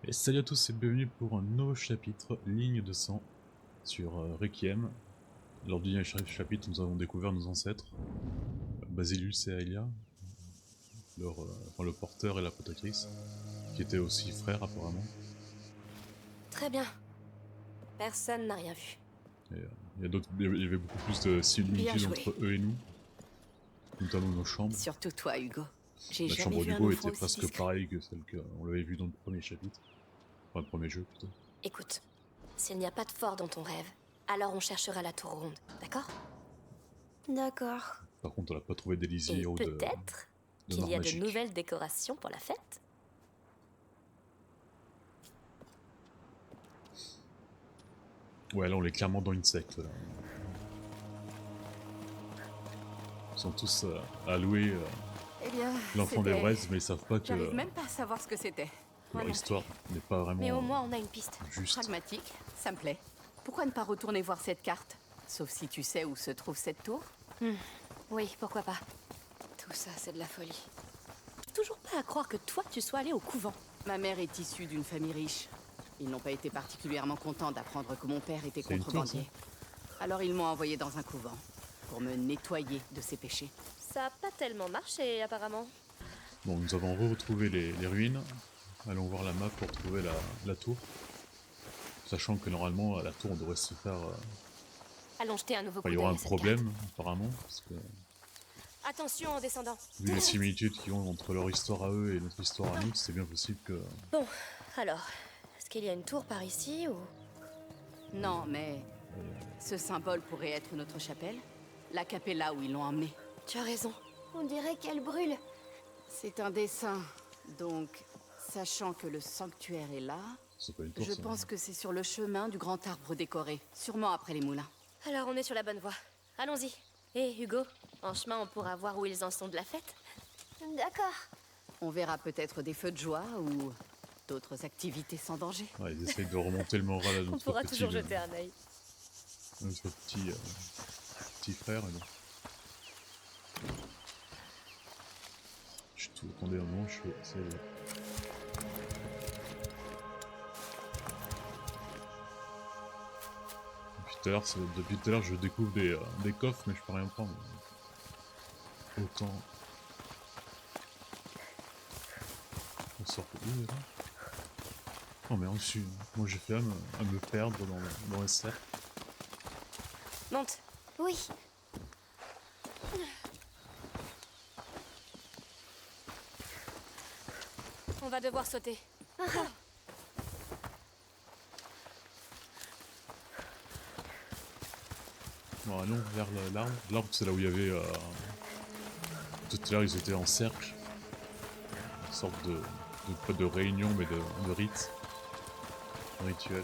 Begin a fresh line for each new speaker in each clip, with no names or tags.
Et salut à tous et bienvenue pour un nouveau chapitre, ligne de sang, sur Requiem. Lors du dernier chapitre, nous avons découvert nos ancêtres, Basilius et Aelia, le porteur et la protectrice, qui étaient aussi frères apparemment.
Très bien. Personne n'a rien vu.
Et, il y avait beaucoup plus de similitudes entre eux et nous, notamment nos chambres.
Surtout toi, Hugo. J'ai
La
jamais
chambre
vu un
d'Hugo
enfant
était
aussi
presque
discret.
pareille que celle qu'on l'avait vue dans le premier chapitre. Enfin, le premier jeu plutôt.
Écoute, s'il n'y a pas de fort dans ton rêve, alors on cherchera la tour ronde, d'accord?
D'accord.
Par contre, on n'a pas trouvé d'Élysée
Et
ou de
peut-être
de
qu'il y a
magique.
de nouvelles décorations pour la fête.
Ouais, là on est clairement dans une secte. Là. Ils sont tous alloués
Eh bien,
l'enfant
c'était-
d'Evrez, mais ils savent pas que
J'arrive même pas à savoir ce que c'était.
leur
Voilà.
histoire n'est pas vraiment
Mais au moins on a une piste.
juste.
Pragmatique, ça me plaît. Pourquoi ne pas retourner voir cette carte? Sauf si tu sais où se trouve cette tour.
Oui, pourquoi pas. Tout ça, c'est de la folie. Toujours pas à croire que toi, tu sois allé au couvent.
Ma mère est issue d'une famille riche. Ils n'ont pas été particulièrement contents d'apprendre que mon père était
C'est une tour,
contrebandier. Alors ils m'ont envoyé dans un couvent pour me nettoyer de ses péchés.
Ça a pas tellement marché, apparemment.
Bon, nous avons retrouvé les ruines. Allons voir la map pour trouver la tour. Sachant que normalement, à la tour, on devrait se faire...
Allons jeter un nouveau coup
il y
d'œil
aura
à
un
cette
problème, apparemment, parce que
carte. Attention en descendant.
vu les similitudes qu'ils ont entre leur histoire à eux et notre histoire à nous, c'est bien possible que...
Bon, alors, est-ce qu'il y a une tour par ici ou...
Non, mais ce symbole pourrait être notre chapelle. La capella où ils l'ont emmené.
Tu as raison.
On dirait qu'elle brûle.
C'est un dessin. Donc, sachant que le sanctuaire est là,
C'est pas une tour,
je
ça.
pense que c'est sur le chemin du grand arbre décoré. Sûrement après les moulins.
Alors on est sur la bonne voie. Allons-y. Hé Hugo, en chemin on pourra voir où ils en sont de la fête.
D'accord.
On verra peut-être des feux de joie ou d'autres activités sans danger.
Ouais, ils essayent de remonter le moral à
On
notre
pourra
petit,
toujours jeter un œil.
notre petit frère. Et donc. Je tout attendez un moment, je fais ça. Depuis tout à l'heure, je découvre des coffres, mais je peux rien prendre. Autant. On sort où déjà? Oh mais reçu. Moi j'ai fait à me perdre dans les cercles.
Monte.
Oui.
On va devoir sauter.
Bon, allons vers l'arbre. L'arbre, c'est là où il y avait... Tout à l'heure, ils étaient en cercle. Une sorte pas de réunion, mais de rite. Un rituel.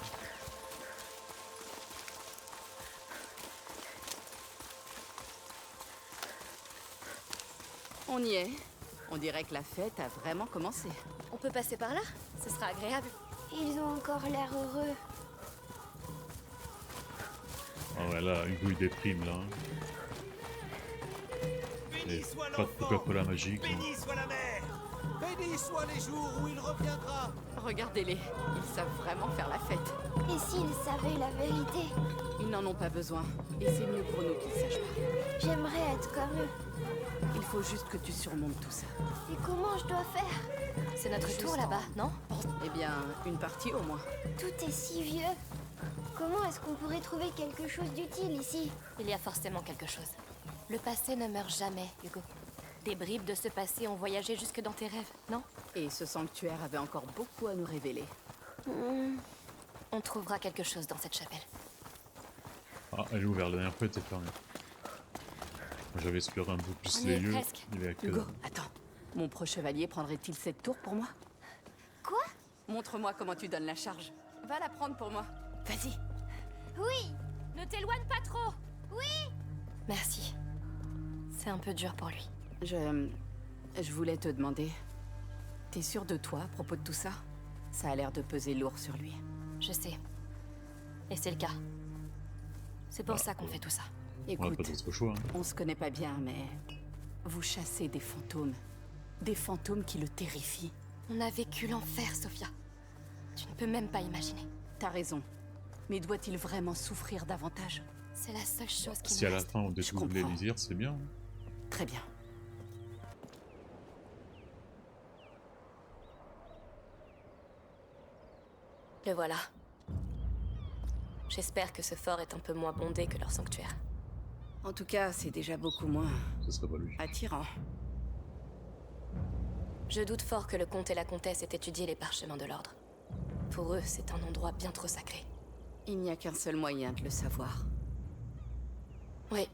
On y est. On dirait que la fête a vraiment commencé.
On peut passer par là? Ce sera agréable.
Ils ont encore l'air heureux.
Ah ouais, là, Hugo il déprime là. Et pas de Coca-Cola magique.
Béni soit la mer. Béni soient les jours où il reviendra.
Regardez-les. Ils savent vraiment faire la fête.
Et s'ils savaient la vérité?
Ils n'en ont pas besoin. Et c'est mieux pour nous qu'ils sachent pas.
J'aimerais être comme eux.
Il faut juste que tu surmontes tout ça.
Et comment je dois faire?
C'est notre
Juste
tour là-bas, non?
Eh bien, une partie au moins.
Tout est si vieux. Comment est-ce qu'on pourrait trouver quelque chose d'utile ici?
Il y a forcément quelque chose. Le passé ne meurt jamais, Hugo. Des bribes de ce passé ont voyagé jusque dans tes rêves, non?
Et ce sanctuaire avait encore beaucoup à nous révéler.
On trouvera quelque chose dans cette chapelle.
Ah, elle est ouverte. La dernière fois, elle était fermée. Moi, j'avais exploré un peu plus
On y
les
est
lieux.
presque.
Il y avait que...
Hugo, attends. Mon pro-chevalier prendrait-il cette tour pour moi?
Quoi?
Montre-moi comment tu donnes la charge. Va la prendre pour moi. Vas-y.
Oui.
Ne t'éloigne pas trop!
Oui.
Merci. C'est un peu dur pour lui.
Je voulais te demander. T'es sûr de toi à propos de tout ça? Ça a l'air de peser lourd sur lui.
Je sais. Et c'est le cas. C'est pour ça qu'on fait tout ça.
On n'a pas
Écoute,
d'autre choix. Hein.
on se connaît pas bien, mais vous chassez des fantômes. Des fantômes qui le terrifient.
On a vécu l'enfer, Sophia. Tu ne peux même pas imaginer.
T'as raison. Mais doit-il vraiment souffrir davantage?
C'est la seule chose qui
Si
me
à la
reste.
fin on découvre
comprends.
l'élixir, c'est bien.
Très bien.
Le voilà. J'espère que ce fort est un peu moins bondé que leur sanctuaire.
En tout cas, c'est déjà beaucoup moins
Ce serait pas logique.
attirant.
Je doute fort que le comte et la comtesse aient étudié les parchemins de l'ordre. Pour eux, c'est un endroit bien trop sacré.
Il n'y a qu'un seul moyen de le savoir.
Oui.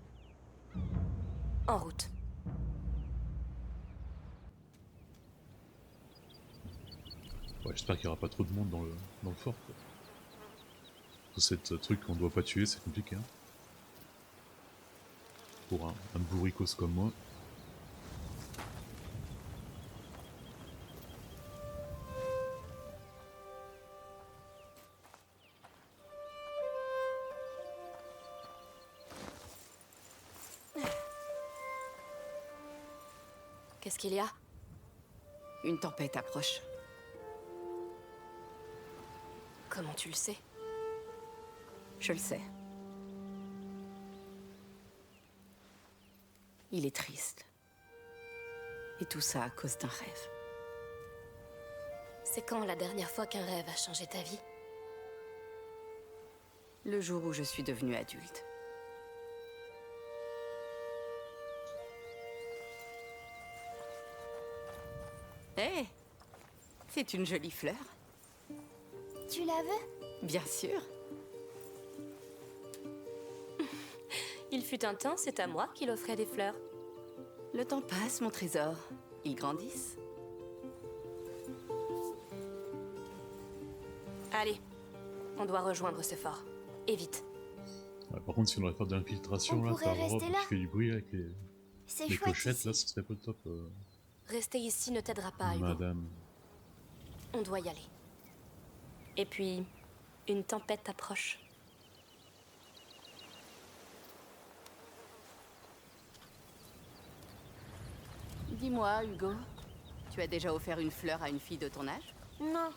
En route.
Ouais, j'espère qu'il n'y aura pas trop de monde dans le fort. Quoi. Tout cette truc qu'on doit pas tuer, c'est compliqué. Hein. Pour un bourricos comme moi.
Qu'est-ce qu'il y a?
Une tempête approche.
Comment tu le sais?
Je le sais. Il est triste. Et tout ça à cause d'un rêve.
C'est quand la dernière fois qu'un rêve a changé ta vie?
Le jour où je suis devenue adulte. Hé! C'est une jolie fleur.
Tu la veux?
Bien sûr.
Il fut un temps, c'est à moi qu'il offrait des fleurs.
Le temps passe, mon trésor. Ils grandissent.
Allez, on doit rejoindre ce fort. Et vite.
Ouais, par contre, si on doit faire de l'infiltration,
On
là,
pourrait
ta robe
rester là.
qui fait du bruit avec
C'est
les
chouette
clochettes,
ici.
là, ce serait pas le top.
Rester ici ne t'aidera pas, Hugo.
Madame.
On doit y aller. Et puis, une tempête approche.
Dis-moi, Hugo, tu as déjà offert une fleur à une fille de ton âge?
Non,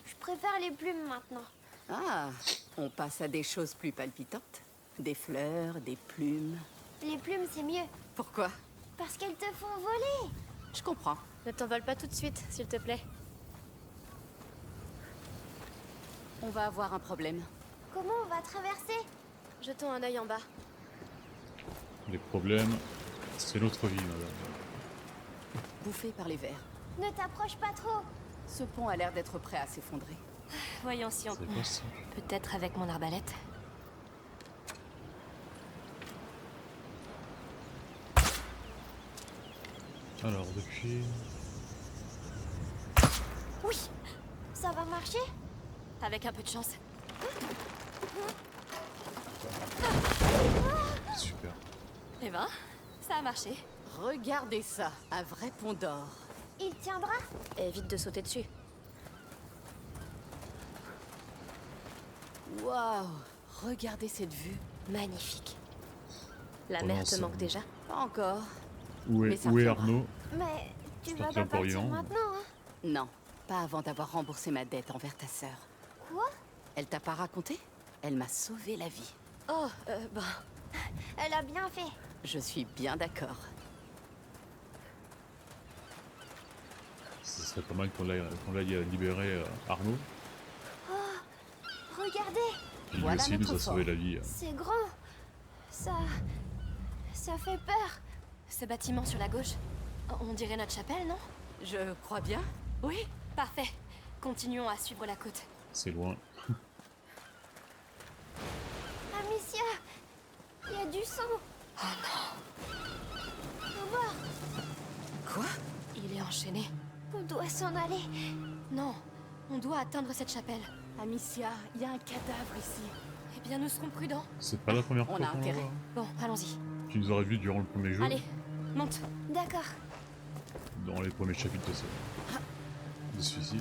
je préfère les plumes maintenant.
Ah, on passe à des choses plus palpitantes. Des fleurs, des plumes.
Les plumes, c'est mieux.
Pourquoi?
Parce qu'elles te font voler.
Je comprends.
Ne t'envole pas tout de suite, s'il te plaît.
On va avoir un problème.
Comment on va traverser?
Jetons un œil en bas.
Les problèmes, c'est notre vie, madame.
Bouffé par les vers.
Ne t'approche pas trop.
Ce pont a l'air d'être prêt à s'effondrer.
Voyons si on
C'est
peut.
quoi ça?
Peut-être avec mon arbalète.
Alors, depuis...
Oui. Ça va marcher?
Avec un peu de chance.
Super.
Eh ben, ça a marché.
Regardez ça, un vrai pont d'or.
Il tiendra?
Évite de sauter dessus.
Waouh, regardez cette vue.
Magnifique. La
Oh
mer
non,
te
ça-
manque déjà?
Pas encore.
Où
Mais
est,
ça
où est
reviendra.
Arnaud?
Mais tu
J'espère
vas
qu'il est
pas
encore
partir
vivant.
maintenant, hein?
Non, pas avant d'avoir remboursé ma dette envers ta sœur.
Quoi?
Elle t'a pas raconté? Elle m'a sauvé la vie.
Oh, ben...
Elle a bien fait.
Je suis bien d'accord.
Ce serait pas mal qu'on aille libérer Arnaud.
Regardez,
Qui lui
Voilà
aussi nous
notre
a sauvé
fort.
la vie.
c'est grand. Ça fait peur.
Ce bâtiment sur la gauche, on dirait notre chapelle, non?
Je crois bien.
Oui, parfait. Continuons à suivre la côte.
C'est loin.
Amicia, il y a du sang. Oh non. Au bord,
Quoi?
Il est enchaîné.
on doit s'en aller.
Non, on doit atteindre cette chapelle.
Amicia, il y a un cadavre ici.
Eh bien, nous serons prudents.
C'est pas la première
On
fois
a
qu'on la
intérêt.
voit.
Bon, allons-y.
Tu nous aurais vu durant le premier jeu,
Allez, monte.
D'accord.
dans les premiers chapitres de celui-ci.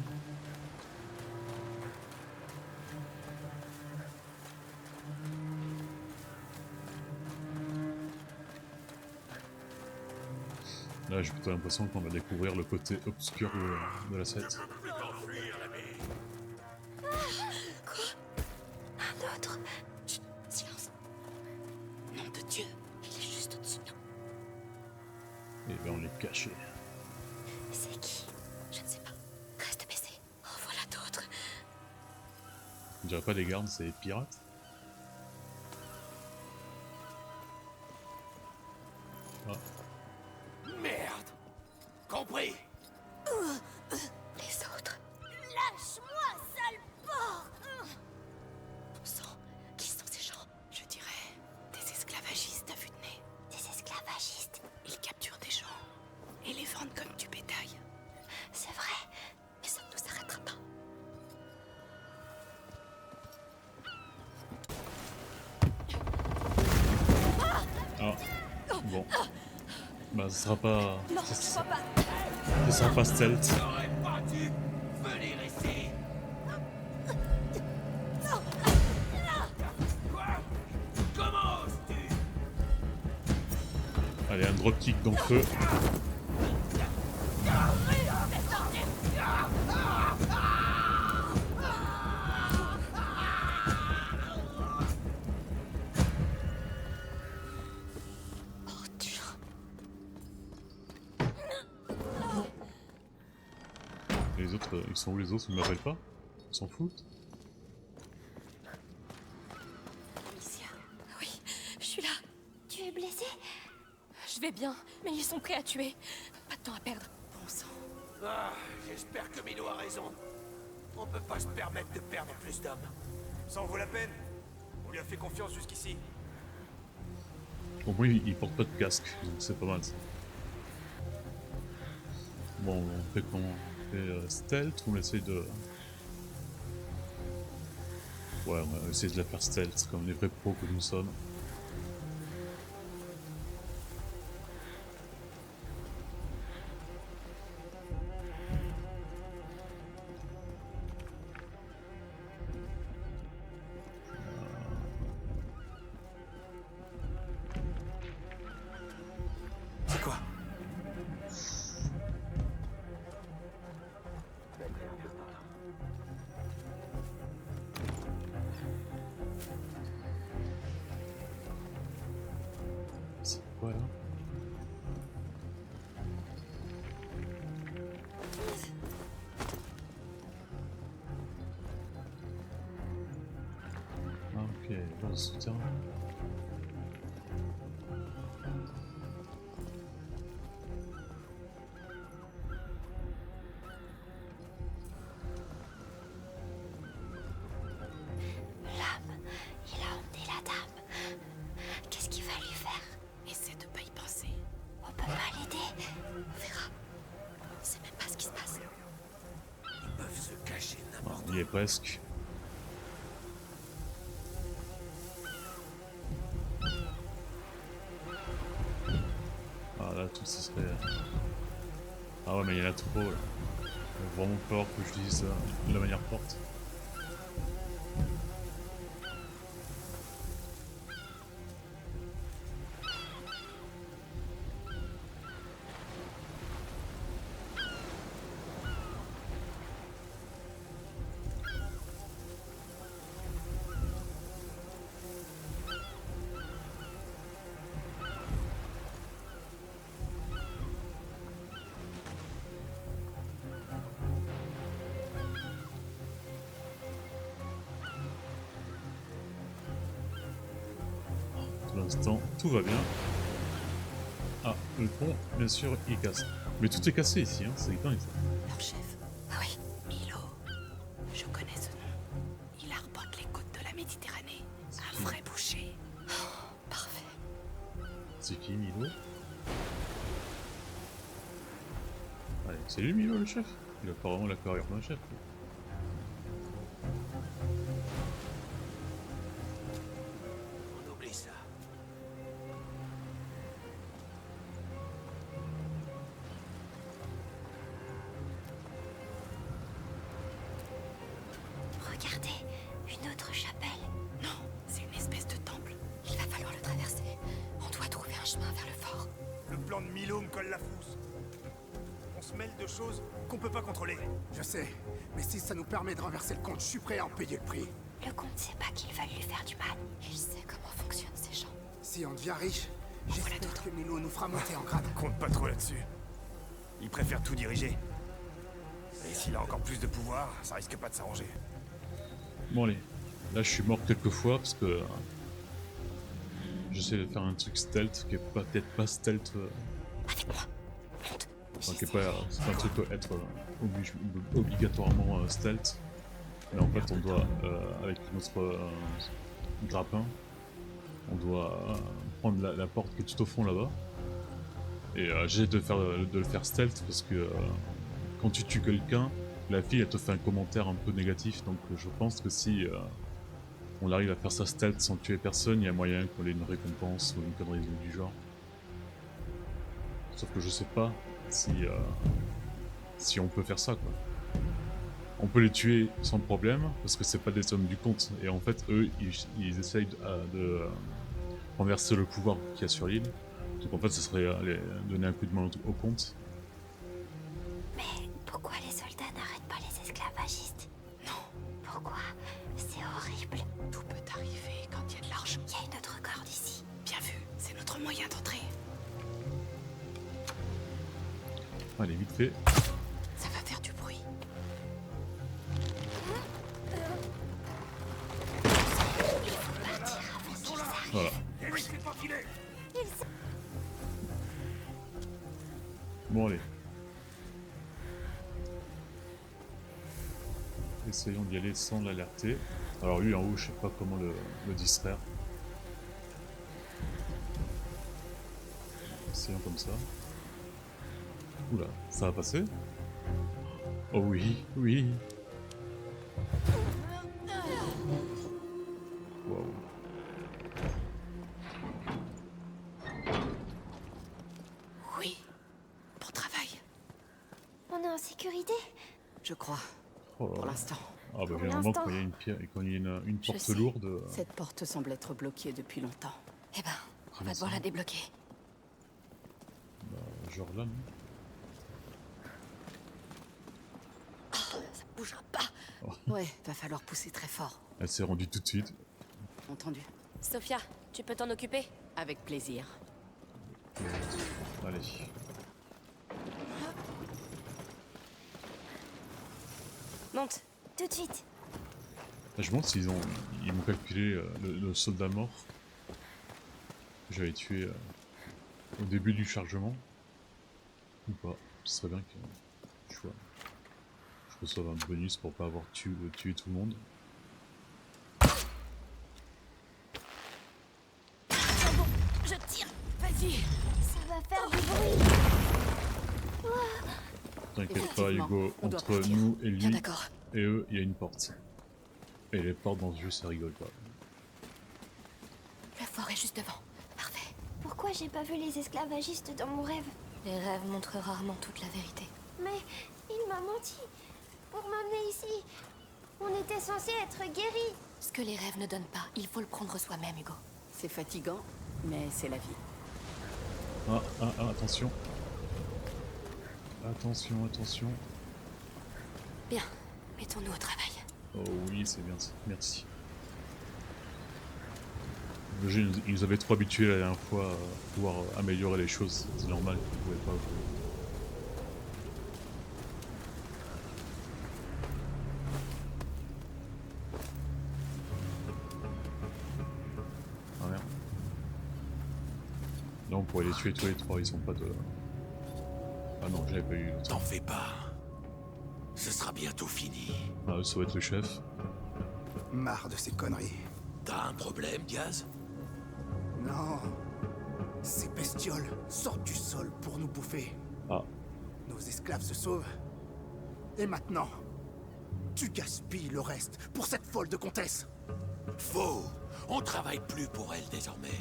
Là, j'ai plutôt l'impression qu'on va découvrir le côté obscur de la 7.
l'autre. Chut, silence. Nom de Dieu, il est juste au-dessus de nous.
Et ben on est caché.
C'est qui? Je ne sais pas. Reste baissé. Oh, voilà d'autres.
On dirait pas des gardes, c'est des pirates. Ah.
Merde. Compris.
Les autres.
Lâche-moi, sale porc!
Bon sang, qui sont ces gens?
Je dirais des esclavagistes à vue de nez.
Des esclavagistes.
Ils capturent des gens et les vendent comme du bétail.
C'est vrai, mais ça ne nous arrêtera pas.
Ah. Bon. Bah ce sera pas...
Non, je crois pas.
Ce sera pas stealth.
T'aurais pas dû venir ici. Quoi? Comment oses-tu?
Allez, un dropkick dans le feu.
Oh Dieu.
Les autres, ils sont où les autres? Ils m'appellent pas? Ils s'en foutent?
Amicia,
Oui, je suis là.
Tu es blessé?
Je vais bien, mais ils sont prêts à tuer. Pas de temps à perdre.
bon sang.
Ah, j'espère que Milo a raison. On peut pas se permettre de perdre plus d'hommes. Ça en vaut la peine. On lui a fait confiance jusqu'ici.
Au moins ils portent pas de casque, donc c'est pas mal ça. Bon, on fait comment? On fait stealth ou on essaye de... Ouais, on va essayer de la faire stealth, comme les vrais pros que nous sommes.
C'est quoi?
C'est quoi là? Ah ok, dans le souterrain.
L'homme, il a emmené la dame. Qu'est-ce qu'il va lui faire?
Essaie de pas y penser.
On peut pas l'aider.
On verra. On sait même pas ce qui se passe.
Ils peuvent se cacher
Ah,
n'importe
on y est presque. Ah là, tout ce serait... Ah ouais, mais il y en a trop là. Il va vraiment falloir que je dise de la manière forte. Pour l'instant, tout va bien. Ah, le pont, bien sûr, il casse. Mais tout est cassé ici, hein, c'est dingue ça.
Leur chef,
Ah oui,
Milo. Je connais ce nom. Il arpente les côtes de la Méditerranée. Un vrai boucher.
parfait.
C'est qui, Milo? Allez, c'est lui, Milo, le chef? Il a pas vraiment la carrière d'un chef. Lui.
On oublie ça.
Regardez, une autre chapelle.
Non, c'est une espèce de temple.
Il va falloir le traverser. On doit trouver un chemin vers le fort.
Le plan de Milo me colle la frousse. On se mêle de choses qu'on peut pas contrôler.
Je sais, mais si ça nous permet de renverser le compte, je suis prêt à en payer le prix.
Le comte sait pas qu'ils veulent lui faire du mal. Il sait comment fonctionnent ces gens.
Si on devient riche, j'espère que Milo nous fera monter en grade.
Compte pas trop là-dessus. Il préfère tout diriger. Et s'il a encore plus de pouvoir, ça risque pas de s'arranger.
Bon allez, là je suis mort quelques fois parce que j'essaie de faire un truc stealth qui est peut-être pas stealth,
Avec moi. Monte.
enfin, qui est pas, c'est pas un truc à être obligatoirement stealth. Mais en fait on doit, avec notre grappin, on doit prendre la porte qui est tout au fond là-bas. Et j'essaie de le faire stealth parce que quand tu tues quelqu'un, la fille elle te fait un commentaire un peu négatif, donc je pense que si on arrive à faire ça stealth sans tuer personne, il y a moyen qu'on ait une récompense ou une connerie du genre. Sauf que je sais pas si on peut faire ça quoi. On peut les tuer sans problème parce que c'est pas des hommes du comte et en fait eux ils essayent de renverser le pouvoir qu'il y a sur l'île. Donc en fait ce serait donner un coup de main au comte.
Mais pourquoi les soldats n'arrêtent pas les esclavagistes? Non. Pourquoi? C'est horrible.
Tout peut arriver quand il y a de l'argent.
Il y a une autre corde ici.
Bien vu, c'est notre moyen d'entrer.
Allez vite fait.
Ça va faire du bruit.
Voilà.
Laissez pas filer.
Bon allez. Essayons d'y aller sans l'alerter. Alors lui en haut, je sais pas comment le distraire. Essayons comme ça. Oula, ça va passer? Oh oui, oui. Wow.
Oui. Bon travail,
On est en sécurité?
je crois,
Oh là
pour
là.
l'instant.
Ah bah
Pour
vraiment
l'instant.
quand il y a une pierre et quand il y a une
Je
porte
sais.
lourde.
Cette porte semble être bloquée depuis longtemps.
Eh ben, on
Comment
va devoir
ça
la débloquer.
Genre là, non?
Ça bougera pas.
Ouais, va falloir pousser très fort.
Elle s'est rendue tout de suite.
Entendu.
Sophia, tu peux t'en occuper?
Avec plaisir.
Allez.
Monte.
Tout de suite.
Je me demande s'ils m'ont calculé le soldat mort que j'avais tué au début du chargement. Ou pas. Ce serait bien que je reçoive un bonus pour pas avoir tué tout le monde.
Je tire. Vas-y.
Ça va faire du bruit.
T'inquiète pas
Effectivement,
Hugo,
on doit
entre
partir.
nous et
Bien
lui
d'accord.
et eux, il y a une porte. Et les portes dans ce jeu, ça rigole pas.
Le fort est juste devant. Parfait.
Pourquoi j'ai pas vu les esclavagistes dans mon rêve?
Les rêves montrent rarement toute la vérité.
Mais il m'a menti. Pour m'amener ici. On était censé être guéris.
Ce que les rêves ne donnent pas, il faut le prendre soi-même, Hugo.
C'est fatigant, mais c'est la vie.
Attention. Attention.
Bien, mettons-nous au travail.
Oh oui, c'est bien ça. Merci. Le jeu, il nous avait trop habitués la dernière fois à pouvoir améliorer les choses. C'est normal qu'ils ne pouvaient pas. Ah merde. Là, on pourrait les tuer tous les trois, ils sont pas de... Ah non, j'avais pas eu l'autre.
T'en fais pas. Ce sera bientôt fini.
Ah, ça va être le chef.
Marre de ces conneries.
T'as un problème, Diaz?
Non. Ces bestioles sortent du sol pour nous bouffer.
Ah,
Nos esclaves se sauvent. Et maintenant, tu gaspilles le reste pour cette folle de comtesse.
Faux. On travaille plus pour elle désormais.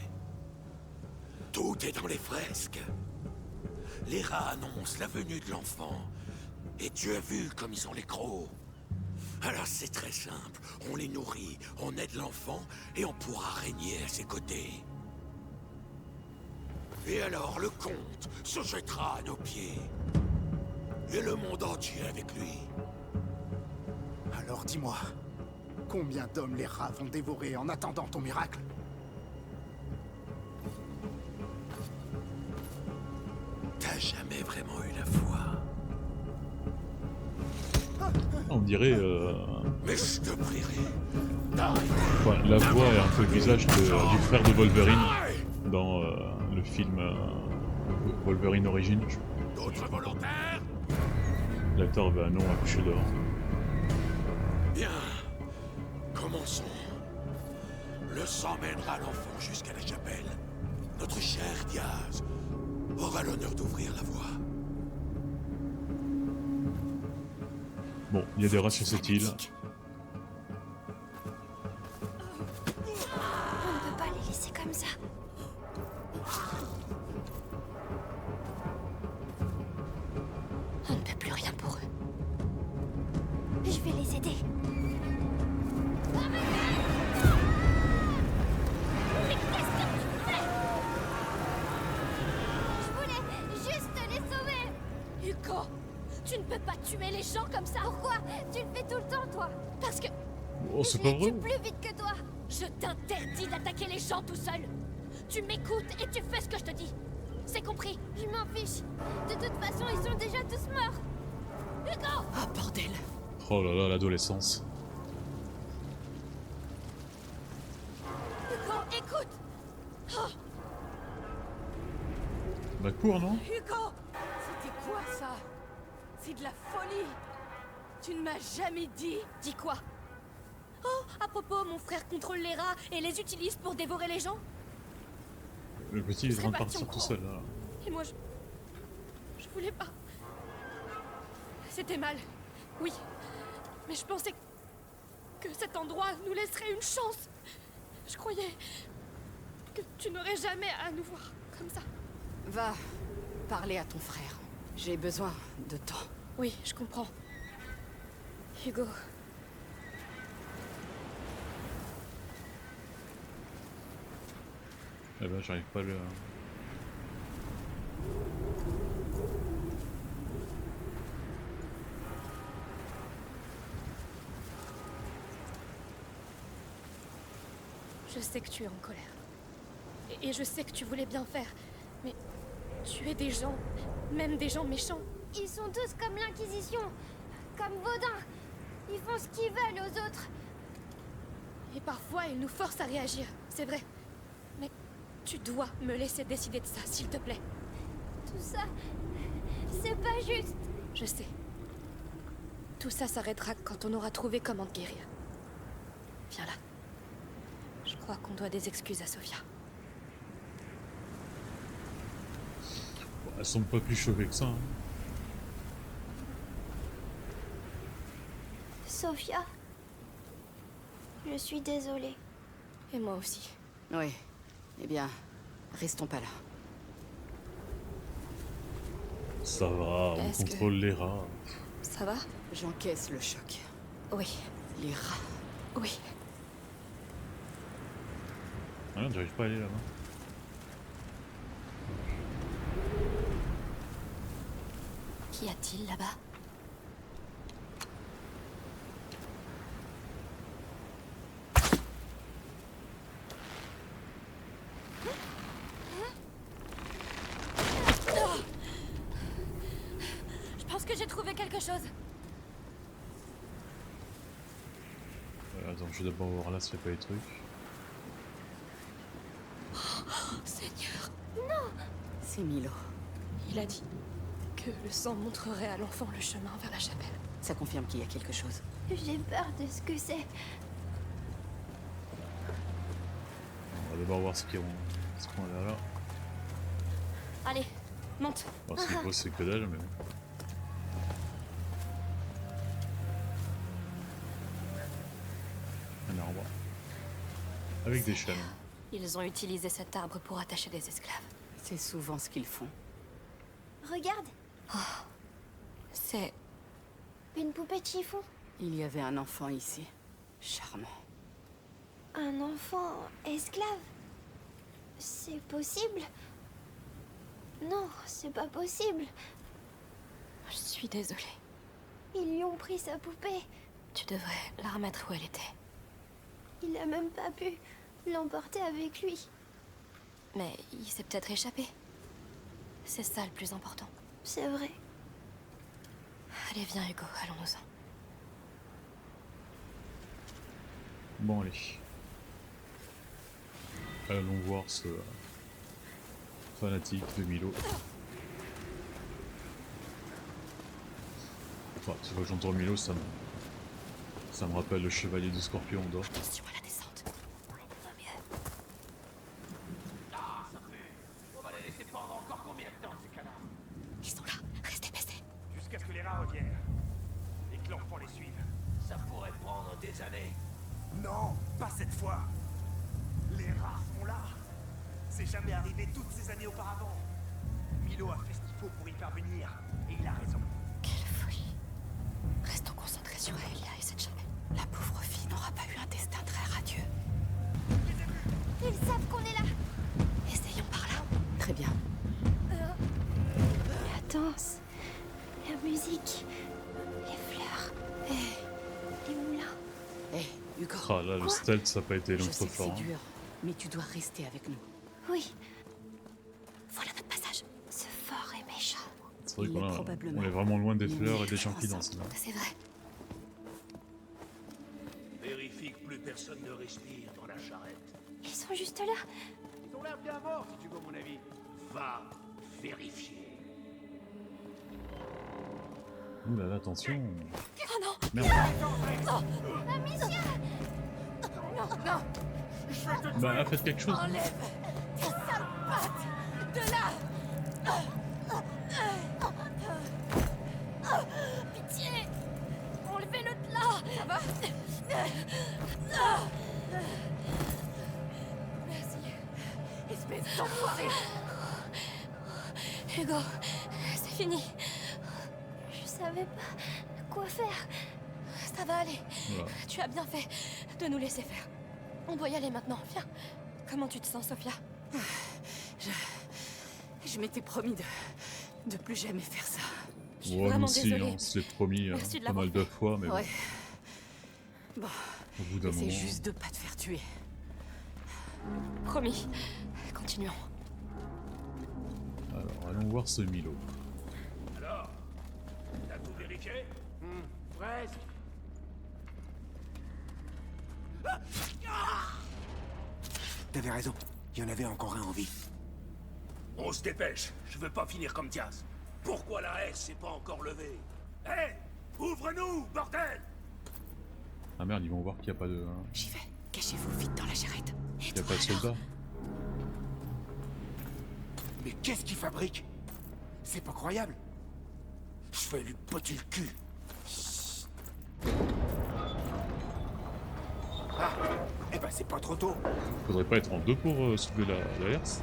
Tout est dans les fresques. Les rats annoncent la venue de l'enfant. Et tu as vu comme ils sont les crocs. Alors c'est très simple. On les nourrit, on aide l'enfant, et on pourra régner à ses côtés. Et alors le comte se jettera à nos pieds. Et le monde entier avec lui.
Alors dis-moi, Combien d'hommes les rats vont dévorer en attendant ton miracle?
T'as jamais vraiment eu la foi.
On dirait...
Mais je te prierai.
enfin, la voix et un peu le visage du frère de Wolverine dans le film Wolverine Origins.
D'autres volontaires?
L'acteur avait un nom à coucher dehors.
Bien. Commençons. Le sang mènera l'enfant jusqu'à la chapelle. Notre cher Diaz aura l'honneur d'ouvrir la voie.
Bon, il y a des rats sur cette île.
On ne peut pas les laisser comme ça.
On ne peut plus rien pour eux.
Je vais les aider. Je voulais juste les sauver.
Hugo, tu ne peux pas tuer les gens comme ça.
Pourquoi? Tu le fais tout le temps, toi.
Parce que
Oh, c'est
Je
pas
les
vrai.
tue plus vite que toi.
je t'interdis d'attaquer les gens tout seul. Tu m'écoutes et tu fais ce que je te dis. C'est compris?
Je m'en fiche. De toute façon, ils sont déjà tous morts.
Hugo!
Ah, bordel.
Oh là là, l'adolescence.
Hugo, écoute!
Bah cours, non?
Hugo! C'était quoi ça? C'est de la folie! Tu ne m'as jamais dit!
Dis quoi? Oh, à propos, mon frère contrôle les rats et les utilise pour dévorer les gens.
Le petit il est en train de partir
Serait
tout seul là.
Et moi, je voulais pas. C'était mal, oui. Mais je pensais que cet endroit nous laisserait une chance. Je croyais que tu n'aurais jamais à nous voir comme ça.
Va parler à ton frère. J'ai besoin de temps.
Oui, je comprends. Hugo.
Eh ben j'arrive pas à le...
Je sais que tu es en colère. Et je sais que tu voulais bien faire. Mais tu es des gens, même des gens méchants.
Ils sont tous comme l'Inquisition. Comme Vaudin. Ils font ce qu'ils veulent aux autres.
Et parfois, ils nous forcent à réagir, c'est vrai. Mais tu dois me laisser décider de ça, s'il te plaît.
Tout ça, c'est pas juste.
Je sais. Tout ça s'arrêtera quand on aura trouvé comment te guérir. Viens là. Je crois qu'on doit des excuses à Sophia.
Elles sont pas plus choquées que ça. Hein.
Sophia, je suis désolée.
Et moi aussi.
Oui. Eh bien, restons pas là.
Ça va, on
Est-ce que-
contrôle les rats.
Ça va?
J'encaisse le choc.
Oui.
Les rats.
Oui.
Ah, j'arrive pas à aller là-bas.
Qu'y a-t-il là-bas? Je pense que j'ai trouvé quelque chose.
Attends, je vais d'abord voir là s'il n'y a pas des trucs.
Seigneur,
C'est Milo.
il a dit que le sang montrerait à l'enfant le chemin vers la chapelle.
Ça confirme qu'il y a quelque chose.
J'ai peur de ce que c'est.
On va d'abord voir ce qu'on a là.
Allez, monte.
Bon, c'est gros, c'est que dalle, mais bon. Un arbre. Avec des chaînes.
Ils ont utilisé cet arbre pour attacher des esclaves.
C'est souvent ce qu'ils font.
Regarde,
C'est...
une poupée de chiffon.
Il y avait un enfant ici. Charmant.
Un enfant esclave. C'est possible? Non, c'est pas possible.
Je suis désolée.
Ils lui ont pris sa poupée.
Tu devrais la remettre où elle était.
Il a même pas pu l'emporter avec lui.
Mais il s'est peut-être échappé. C'est ça le plus important.
C'est vrai.
Allez, viens Hugo, allons-nous-en.
Bon, allez. Allons voir ce fanatique de Milo. Enfin, si j'entends Milo, ça me rappelle le chevalier du Scorpion d'or.
Attention à la descente.
Va mieux.
On va les laisser prendre encore combien de temps, ces canards?
Ils sont là, restez baissés.
Jusqu'à ce que les rats reviennent. Et que l'enfant les suive.
Ça pourrait prendre des années.
Non, pas cette fois. Les rats sont là. C'est jamais arrivé toutes ces années auparavant. Milo a fait ce qu'il faut pour y parvenir. Et il a raison.
Quelle folie. Restons concentrés sur Aelia et cette chapelle. La pauvre fille n'aura pas eu un destin très radieux.
Ils savent qu'on est là.
Essayons par là.
Très bien.
La danse, la musique, les fleurs, les moulins.
Hé, Hugo.
Ah là, le stealth, ça n'a pas été
Je
long
sais
trop
que c'est
fort. Hein.
dur, mais tu dois rester avec nous.
Oui,
Voilà notre passage.
ce fort est méchant.
C'est vrai
Il est
qu'on
probablement.
on est vraiment loin des
Mais
fleurs
on
et
est
des gens qui
ensemble.
dansent là.
C'est vrai.
Vérifie que plus personne ne respire dans la charrette.
Ils sont juste là.
Ils ont l'air bien morts, si tu veux mon avis.
Va vérifier.
Ouh là là, attention.
Oh non.
Merde. Bah, faites quelque chose.
Enlève tes sales pattes de là. Pitié. Enlevez-le de là. Ça va? Merci. Espèce d'enfoiré. Hugo, c'est fini.
Je savais pas quoi faire.
Ça va aller.
Voilà.
Tu as bien fait de nous laisser faire. On doit y aller maintenant. Viens. Comment tu te sens, Sophia?
Je m'étais promis de plus jamais faire ça.
Je suis
Ouais, nous
vraiment
aussi,
désolée.
on se l'est promis
Merci de
pas mal
l'avoir
de fois, mais bon,
Ouais. Bon,
au bout d'un
essaie
moment.
juste de pas te faire tuer.
Promis. Continuons.
Alors, allons voir ce Milo.
Alors, t'as tout vérifié?
Presque. T'avais raison. Il y en avait encore un en vie.
On se dépêche, je veux pas finir comme Diaz. Pourquoi la S s'est pas encore levée? Hé! Ouvre-nous, bordel!
Ah merde, ils vont voir qu'il n'y a pas de.
J'y vais. Cachez-vous vite dans la charrette.
Il n'y a pas de soldats.
Mais qu'est-ce qu'il fabrique? C'est pas croyable. Je vais lui botter le cul. Ah, eh ben c'est pas trop tôt.
Faudrait pas être en deux pour soulever la herse.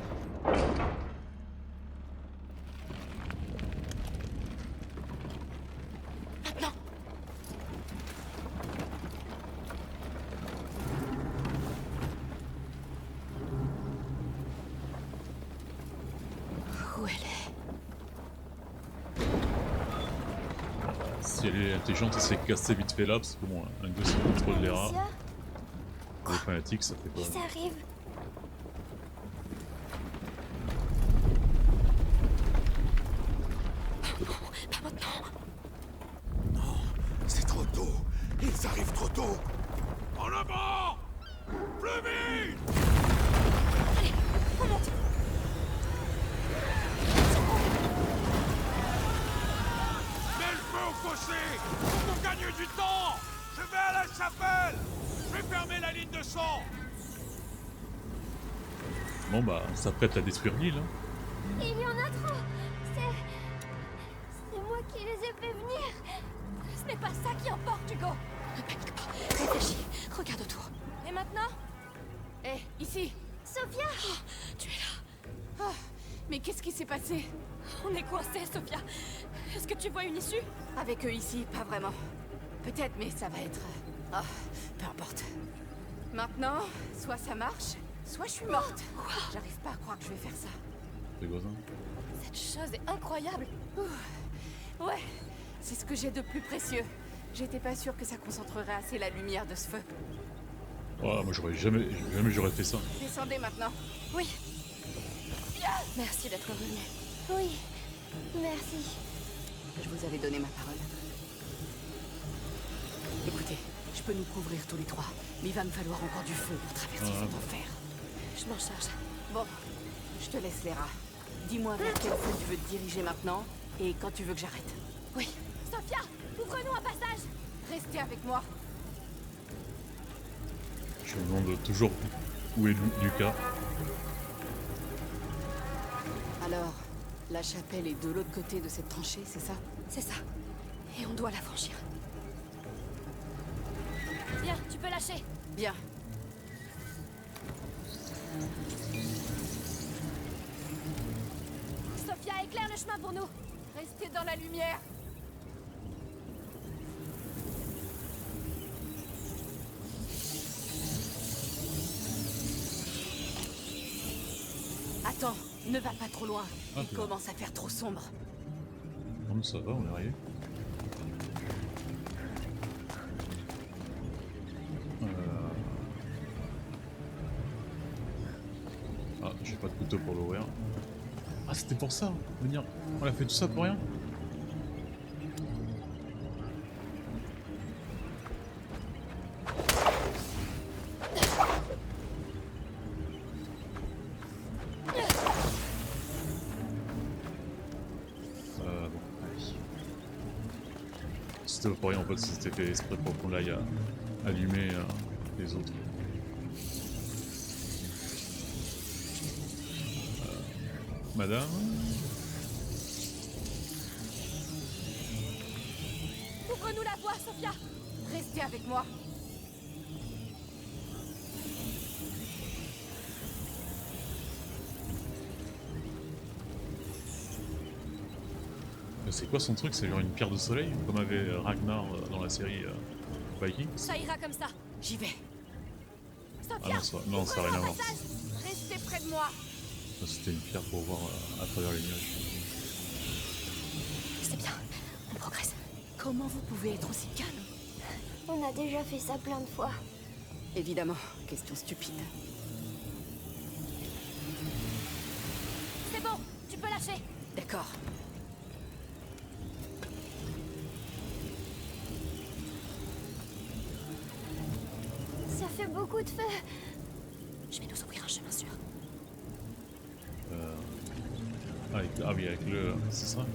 Maintenant. Où elle est?
Si elle est intelligente, elle s'est cassée vite fait là, parce que bon, un gosse qui contrôle les rats.
Amicia,
Les fanatiques, ça fait pas.
ils arrivent.
Pas maintenant.
Non, c'est trop tôt. Ils arrivent trop tôt. En avant! Plus vite!
Allez, on monte.
Mets le feu au fossé! Pour qu'on gagne du temps! Je vais à la chapelle! Je vais fermer la ligne de sang!
Bon bah, on s'apprête à détruire l'île. Hein.
Il y en a trop. C'est moi qui les ai fait venir.
Ce n'est pas ça qui importe, Hugo. Ne panique pas. Réfléchis. Regarde autour. Et maintenant?
Hé, ici.
Sophia,
Tu es là.
Mais qu'est-ce qui s'est passé?
On est coincés, Sophia. Est-ce que tu vois une issue?
Avec eux ici, pas vraiment. Peut-être, mais ça va être... Ah, peu importe. Maintenant, soit ça marche, soit je suis morte. J'arrive pas à croire que je vais faire ça.
C'est quoi ça?
Cette chose est incroyable.
Ouais, c'est ce que j'ai de plus précieux. J'étais pas sûre que ça concentrerait assez la lumière de ce feu.
Oh, moi jamais j'aurais fait ça.
Descendez maintenant.
Oui. Merci d'être revenu.
Oui, merci.
Je vous avais donné ma parole. Écoutez, je peux nous couvrir tous les trois, mais il va me falloir encore du feu pour traverser cet enfer.
Je m'en charge.
Bon, je te laisse les rats. Dis-moi vers quel feu tu veux te diriger maintenant, et quand tu veux que j'arrête.
Oui. Sophia, ouvre-nous un passage.
Restez avec moi.
Je me demande toujours où est Lucas.
Alors, la chapelle est de l'autre côté de cette tranchée, c'est ça?
C'est ça. Et on doit la franchir. Viens, tu peux lâcher.
Bien.
Sophia, éclaire le chemin pour nous.
Restez dans la lumière. Attends, ne va pas trop loin.
Ah,
Il commence à faire trop sombre.
Non, mais ça va, on est arrivé. Ah, j'ai pas de couteau pour l'ouvrir. Ah, c'était pour ça, venir. On a fait tout ça pour rien. Bon, allez. C'était pour rien en fait, c'était fait exprès pour qu'on aille allumer les autres. Madame?
Ouvre-nous la voie, Sophia.
Restez avec moi.
C'est quoi son truc? C'est genre une pierre de soleil, comme avait Ragnar dans la série Vikings?
Ça ira comme ça.
J'y vais.
Ah
Sophia,
non, ça n'a rien à voir.
Restez près de moi.
C'était une pierre pour voir à travers les nuages.
c'est bien. On progresse.
Comment vous pouvez être aussi calme?
On a déjà fait ça plein de fois.
Évidemment, question stupide.
C'est bon, tu peux lâcher.
D'accord.
Ça fait beaucoup de feu.
Je vais nous ouvrir un chemin sûr.
Ah oui, avec le... c'est ça?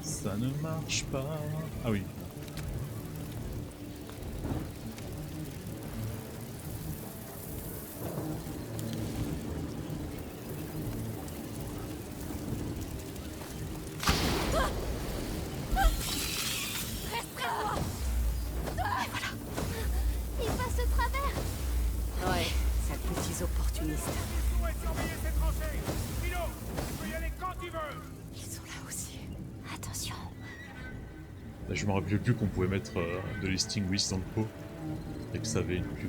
Ça ne marche pas... Ah oui.
Reste près de moi. Et voilà.
Il passe au travers.
Ouais, sales petits opportunistes.
Où est surveiller ces tranchées? Milo, tu peux y aller quand tu veux.
Ils sont là aussi.
Attention.
Là, je me rappelais plus qu'on pouvait mettre de l'extinguish dans le pot. Et que ça avait une plus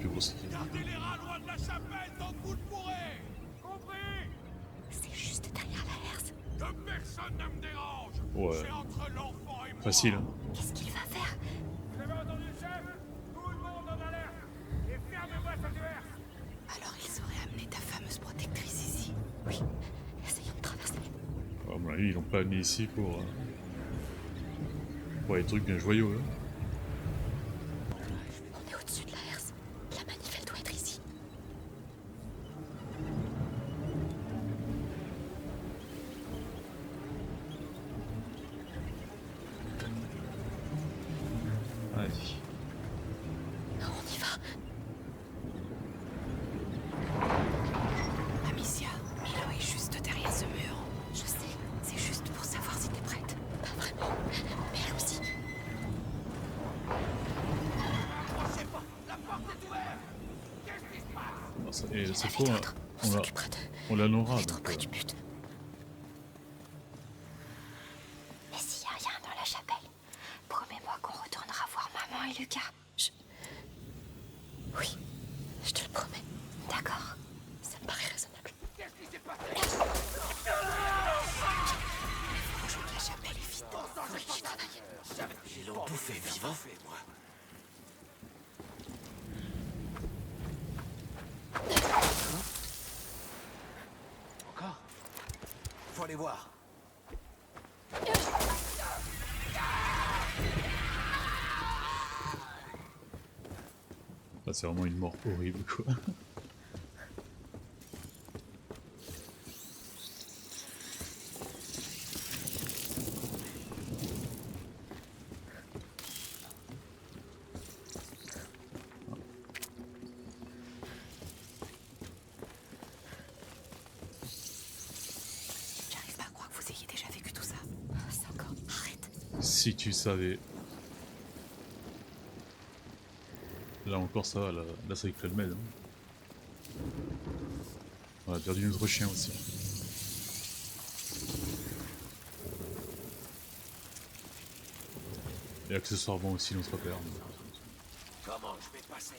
grosse...
Gardez les rats loin de la chapelle tant que vous le pourrez.
Compris?
C'est juste derrière la herse.
Que personne ne me dérange.
Ouais.
C'est entre l'enfant et moi.
Facile, hein.
Qu'est-ce qu'il va faire?
Vous avez entendu le chef? Tout le monde en alerte. Et fermez-moi cette verse.
Alors ils auraient amené ta fameuse protectrice ici.
Oui. Essayons de traverser.
À mon avis, ils l'ont pas amené ici pour des trucs bien joyeux, hein.
On est au-dessus de la herse. La manif, elle doit être ici.
Allez.
Non, on y va.
Amicia, Milo est juste derrière ce mur.
Je sais.
C'est juste pour savoir si t'es prête.
Pas vraiment. Mais elle aussi.
Approchez pas. La porte est ouverte. Qu'est-ce qui se passe?
Ah, ça- et
La
cette
vie
fois,
d'autre. On s'occupera d'eux.
on la n'aura,
Être
donc...
près du but.
Mais s'il y a rien dans la chapelle, promets-moi qu'on retournera voir maman et Lucas.
Oui, je te le promets.
D'accord.
Ça me paraît raisonnable.
Qu'est-ce qui s'est passé?
Rejoins la chapelle vite.
Oui, je travaille.
Ils l'ont bouffé vivant. Moi.
Encore? Faut aller voir.
Là, c'est vraiment une mort horrible, quoi.
J'arrive pas à croire que vous ayez déjà vécu tout ça. C'est encore... Arrête.
Si tu savais. Là encore ça va, là c'est avec Club Med. Hein. On a perdu notre chien aussi. Et accessoirement aussi notre père.
Comment je vais passer?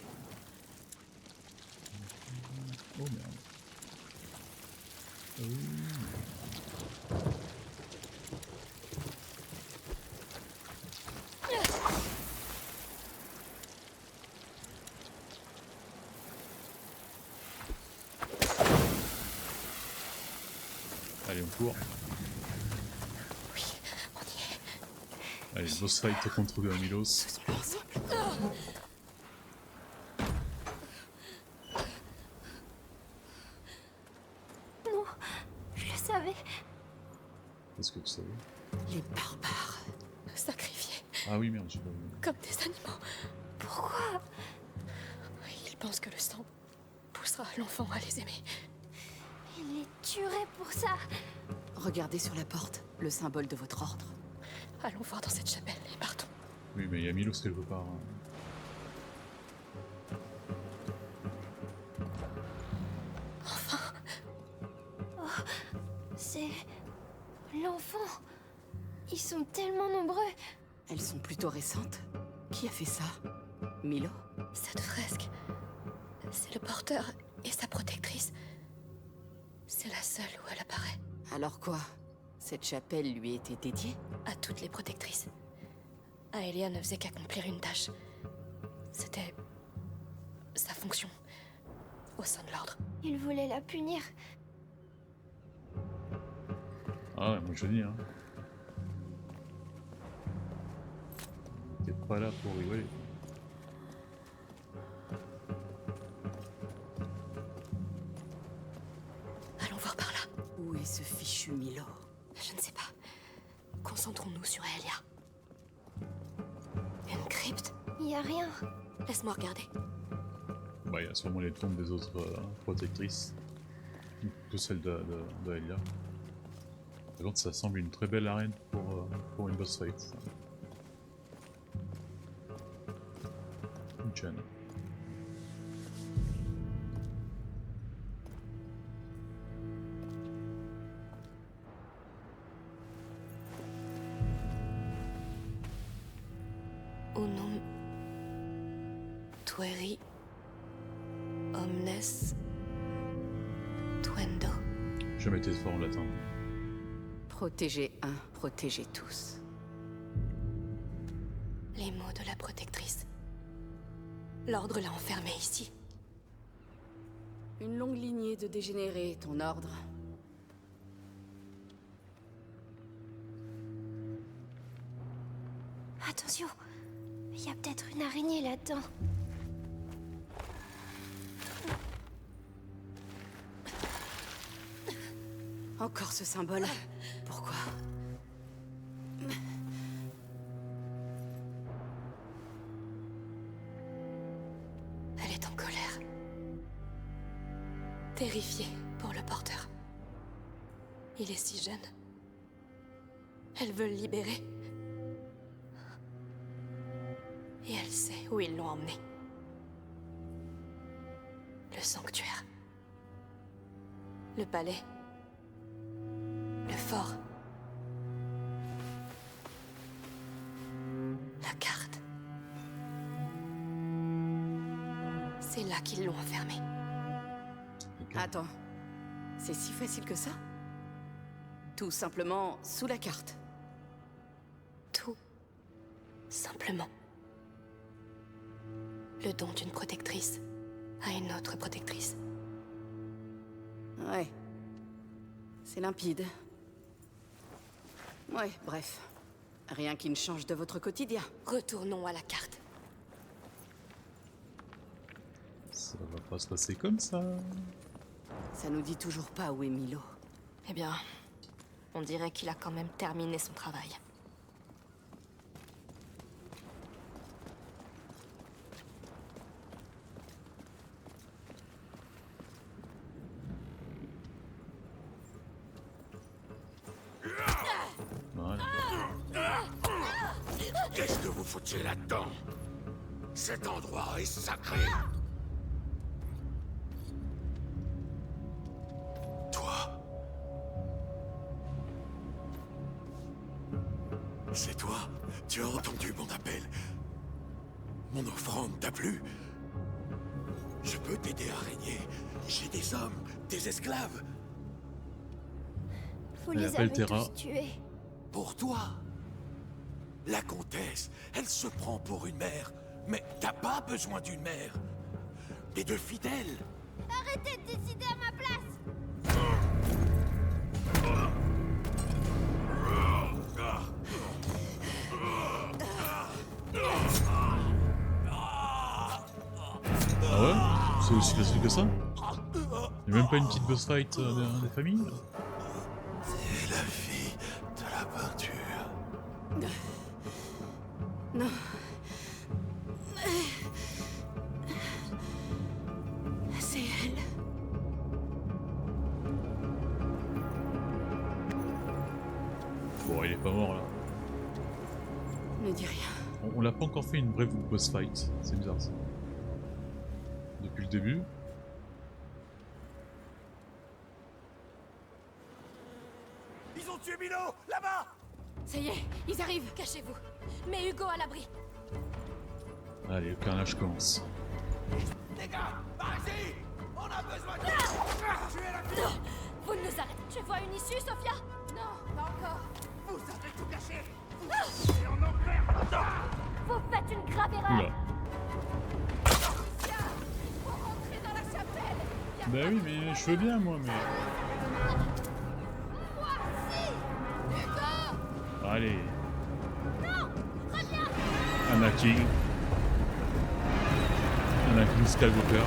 Oh merde. Allez, on court.
Oui, on y est.
Allez, boss fight contre Milos.
Ce sont ensemble.
Non, je le savais.
Qu'est-ce que tu savais?
Les barbares.
Sacrifiés,
Ah oui, merde, j'ai pas vu.
comme des animaux.
Pourquoi?
Ils pensent que le sang poussera l'enfant à les aimer.
Il les tuerait pour ça.
Regardez sur la porte, le symbole de votre ordre.
Allons voir dans cette chapelle et partons.
Oui, mais il y a Milos quelque part. Hein.
C'est... l'enfant. Ils sont tellement nombreux.
Elles sont plutôt récentes. Qui a fait ça? Milo?
Cette fresque, c'est le porteur et sa protectrice. C'est la seule où elle apparaît.
Alors quoi? Cette chapelle lui était dédiée?
À toutes les protectrices. Aelia ne faisait qu'accomplir une tâche. C'était sa fonction au sein de l'ordre.
Ils voulaient la punir.
Ah ouais, moi je dis, hein. T'es pas là pour rigoler.
Allons voir par là.
Où est ce fichu Milo?
Je ne sais pas. Concentrons-nous sur Aelia. Une crypte?
Y a rien.
Laisse-moi regarder.
Bah, il y a sûrement les tombes des autres protectrices. Que celle de Aelia. Par contre, ça semble une très belle arène pour une boss fight. Ça. Une chaîne.
Unum tueri omnes tuendo.
Je mettais fort en latin.
Protégez un, protégez tous.
Les mots de la protectrice. L'ordre l'a enfermée ici.
Une longue lignée de dégénérés, ton ordre.
Attention. Y a peut-être une araignée là-dedans.
Encore ce symbole. Pourquoi?
Elle est en colère. Terrifiée pour le porteur. Il est si jeune. Elle veut le libérer. Et elle sait où ils l'ont emmené. Le sanctuaire. Le palais. Le fort. La carte. C'est là qu'ils l'ont enfermée.
Attends. C'est si facile que ça? Tout simplement sous la carte.
Tout Simplement. Le don d'une protectrice à une autre protectrice.
Ouais. C'est limpide. Ouais, bref. Rien qui ne change de votre quotidien.
Retournons à la carte.
Ça va pas se passer comme ça.
Ça nous dit toujours pas où est Milo.
Eh bien, on dirait qu'il a quand même terminé son travail.
Voilà.
Qu'est-ce que vous foutiez là-dedans? Cet endroit est sacré. Toi. C'est toi? Tu as entendu mon appel? Mon offrande t'a plu? Je peux t'aider à régner. J'ai des hommes, des esclaves.
Vous
Elle
les
appelle
avez
Terra.
tous tués.
Pour toi. La comtesse, elle se prend pour une mère. Mais t'as pas besoin d'une mère. Mais de fidèles.
Arrêtez de décider à ma place.
Ah ouais? C'est aussi facile que ça? Y'a même pas une petite boss fight des familles?
C'est la fille de la peinture.
Non. C'est elle.
Bon, il est pas mort là.
Ne dis rien.
On l'a pas encore fait une vraie boss fight. C'est bizarre ça. Depuis le début.
Ils ont tué Milo, là-bas.
Ça y est, ils arrivent, cachez-vous. Mets Hugo à l'abri.
Allez, le carnage commence.
Les gars, par ici. On a besoin de... Tuez la fille.
Non, vous nous arrêtez. Tu vois une issue, Sophia?
Non, pas encore.
Vous avez tout gâché. Vous êtes en enfer.
Vous faites une grave erreur.
Oula.
Faut rentrer dans la chapelle.
Bah oui, mais je veux bien moi, mais. Allez. Anakin. Anakin Skywalker.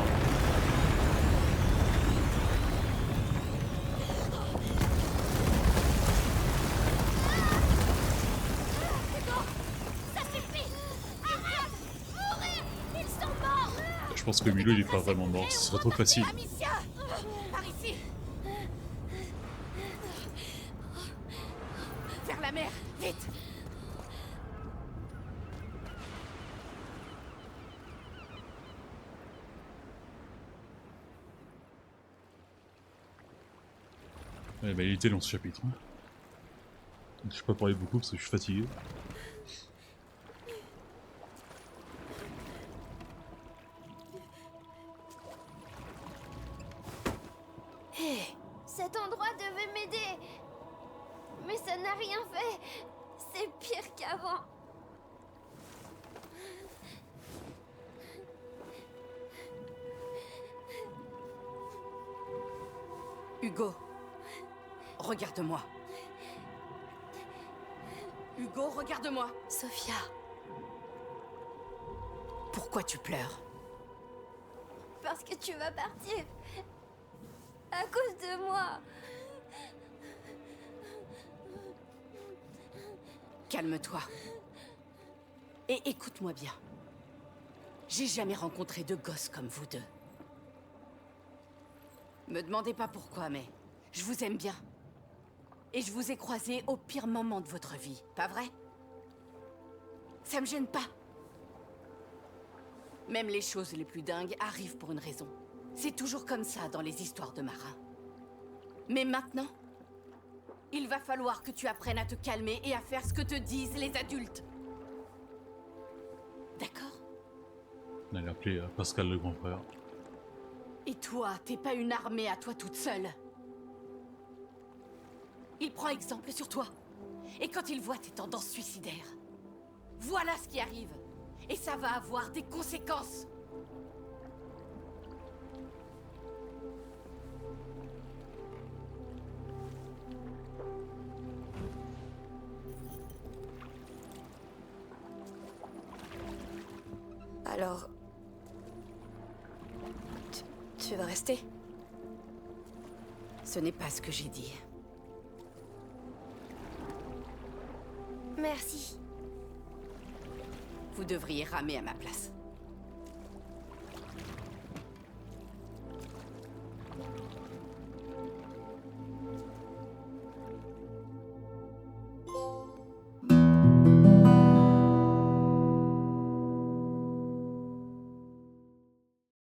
Ça suffit. Arrête. Mourir. Ils sont morts.
Je pense que Milo il est pas vraiment mort, ce serait trop facile.
Amicia, par ici. Vers la mer, vite.
Ouais, bah il était long ce chapitre. Hein. Donc, je peux pas parler beaucoup parce que je suis fatigué.
Cet endroit devait m'aider. Mais ça n'a rien fait. C'est pire qu'avant.
Hugo, regarde-moi. Hugo, regarde-moi.
Sophia,
Pourquoi tu pleures?
Parce que tu vas partir. À cause de moi.
Calme-toi. Et écoute-moi bien. J'ai jamais rencontré de gosses comme vous deux. Me demandez pas pourquoi, mais je vous aime bien. Et je vous ai croisés au pire moment de votre vie, pas vrai? Ça me gêne pas. Même les choses les plus dingues arrivent pour une raison. C'est toujours comme ça dans les histoires de marins. Mais maintenant, il va falloir que tu apprennes à te calmer et à faire ce que te disent les adultes. D'accord?
On allait appeler Pascal le grand frère.
Et toi, t'es pas une armée à toi toute seule. Il prend exemple sur toi. Et quand il voit tes tendances suicidaires, Voilà ce qui arrive. Et ça va avoir des conséquences.
Alors... Tu veux rester?
Ce n'est pas ce que j'ai dit.
Merci.
Vous devriez ramer à ma place.